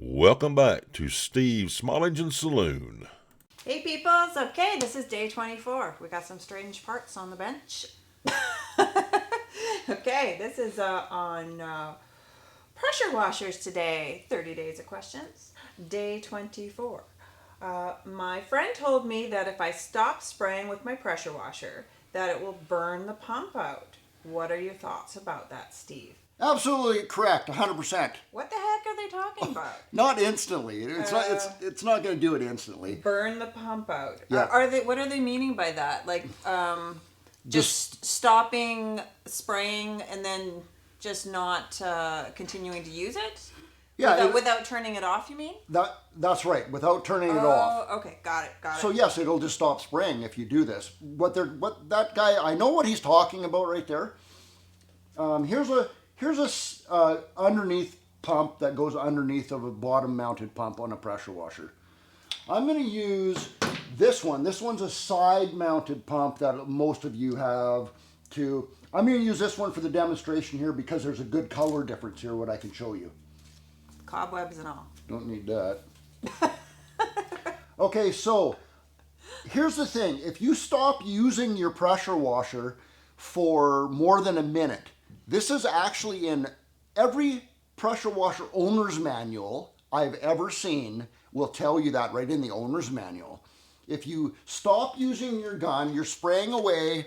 Welcome back to Steve Smallingen Saloon. Hey peoples, okay, this is day 24. We got some strange parts on the bench. Okay, this is on pressure washers today. 30 days of questions. Day 24. My friend told me that if I stop spraying with my pressure washer, that it will burn the pump out. What are your thoughts about that, Steve? Absolutely correct, 100%. What the heck are they talking about? Not instantly. It's not going to do it instantly. Burn the pump out. Yeah. What are they meaning by that? Like just stopping spraying and then just not continuing to use it? Yeah, Without turning it off, you mean? That's right. Without turning it off. Oh, okay, got it. So yes, it'll just stop spraying if you do this. What that guy? I know what he's talking about right there. Here's a underneath pump that goes underneath of a bottom mounted pump on a pressure washer. I'm going to use this one. This one's a side mounted pump that most of you have too. I'm going to use this one for the demonstration here because there's a good color difference here, what I can show you. Cobwebs and all. Don't need that. Okay, so here's the thing. If you stop using your pressure washer for more than a minute, this is actually in every pressure washer owner's manual I've ever seen will tell you that right in the owner's manual. If you stop using your gun, you're spraying away,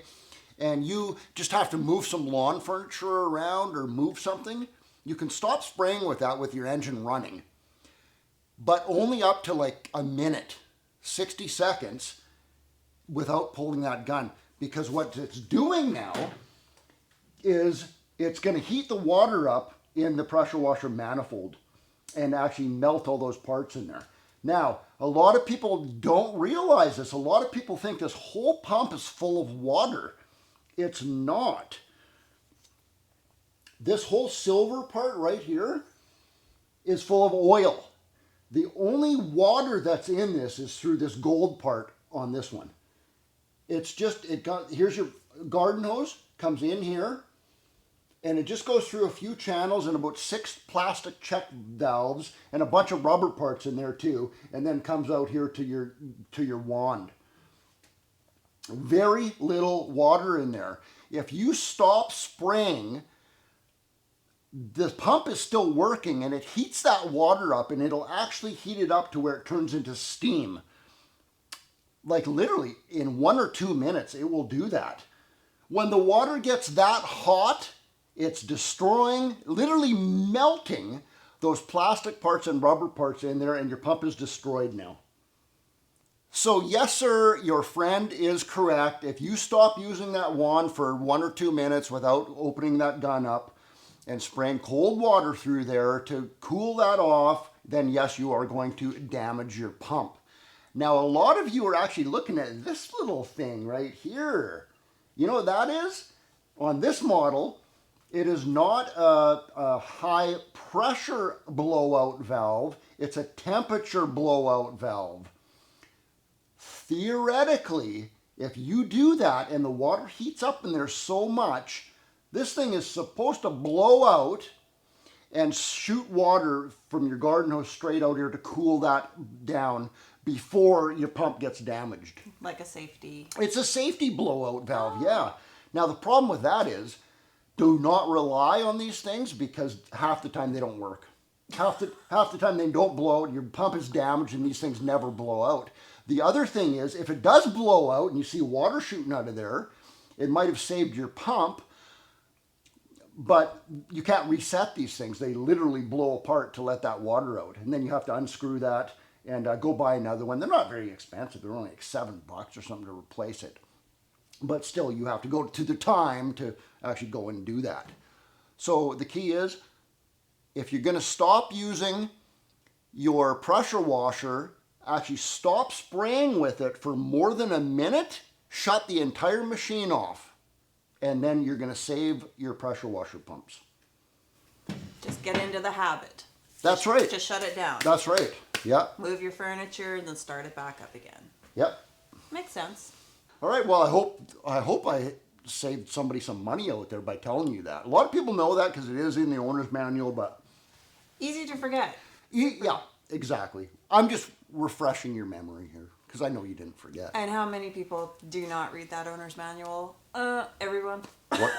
and you just have to move some lawn furniture around or move something, you can stop spraying with that with your engine running. But only up to like a minute, 60 seconds, without pulling that gun. Because what it's doing now is it's going to heat the water up in the pressure washer manifold and actually melt all those parts in there. Now, a lot of people don't realize this. A lot of people think this whole pump is full of water. It's not. This whole silver part right here is full of oil. The only water that's in this is through this gold part on this one. It's just, here's your garden hose, comes in here, and it just goes through a few channels and about 6 plastic check valves and a bunch of rubber parts in there too, and then comes out here to your wand. Very little water in there. If you stop spraying, the pump is still working and it heats that water up, and it'll actually heat it up to where it turns into steam. Like literally in 1 or 2 minutes, it will do that. When the water gets that hot, it's destroying, literally melting those plastic parts and rubber parts in there, and your pump is destroyed now. So yes, sir, your friend is correct. If you stop using that wand for 1 or 2 minutes without opening that gun up and spraying cold water through there to cool that off, then yes, you are going to damage your pump. Now, a lot of you are actually looking at this little thing right here. You know what that is? On this model, it is not a high pressure blowout valve. It's a temperature blowout valve. Theoretically, if you do that and the water heats up in there so much, this thing is supposed to blow out and shoot water from your garden hose straight out here to cool that down before your pump gets damaged. Like a safety. It's a safety blowout valve, yeah. Now the problem with that is, do not rely on these things because half the time they don't work. Half the time they don't blow out, your pump is damaged and these things never blow out. The other thing is, if it does blow out and you see water shooting out of there, it might have saved your pump, but you can't reset these things. They literally blow apart to let that water out. And then you have to unscrew that and go buy another one. They're not very expensive. They're only like $7 or something to replace it. But still, you have to go to the time to actually go and do that. So the key is, if you're going to stop using your pressure washer, actually stop spraying with it for more than a minute, shut the entire machine off, and then you're going to save your pressure washer pumps. Just get into the habit. That's right. Just shut it down. That's right. Yeah. Move your furniture and then start it back up again. Yep. Makes sense. All right. Well, I hope I saved somebody some money out there by telling you that. A lot of people know that because it is in the owner's manual, but Easy to forget. Yeah, exactly. I'm just refreshing your memory here because I know you didn't forget. And how many people do not read that owner's manual? Everyone. What,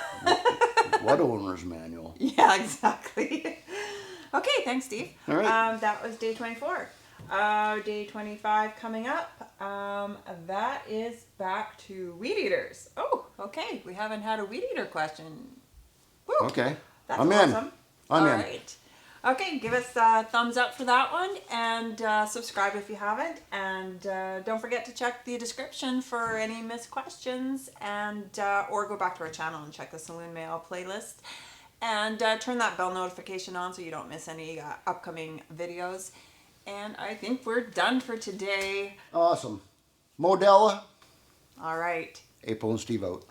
what owner's manual? Yeah, exactly. Okay, thanks, Steve. All right. That was day 24. Day 25 coming up. That is back to weed eaters. Oh, okay. We haven't had a weed eater question. Woo. Okay. That's I'm in. awesome. I'm All in. right. Okay, give us a thumbs up for that one and subscribe if you haven't. And don't forget to check the description for any missed questions and or go back to our channel and check the Saloon Mail playlist. And turn that bell notification on so you don't miss any upcoming videos. And I think we're done for today. Awesome. Modella, All right. April and Steve out.